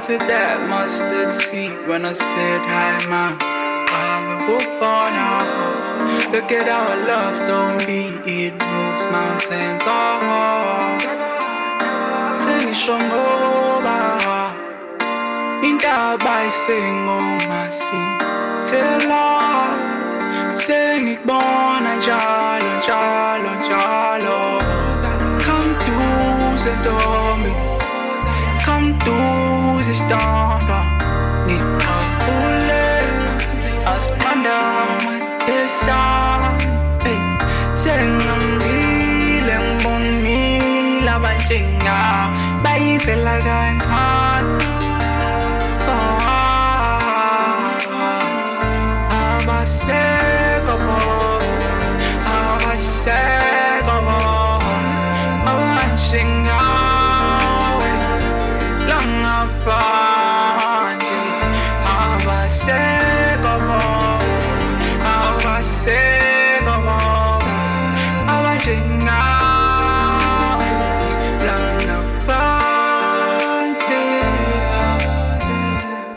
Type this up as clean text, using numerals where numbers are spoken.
planted that mustard seed when I said hi, mom. Look at our love, don't be, it moves mountains. Sengisho Ngoba, ntaba az'sengo Masithela, Sengikubona njalo, njalo, njalo. Come duze ntombi, come duze Sthadwa, Ngikuqabuleh, az'sengomathe sami. Sengihambile ngibonile Abanjengawe, bayi mvela Kancane. Abasekho, abasekho, Abanjengawe, langa-Phandle. Abasekho, abasekho, Abanjengawe.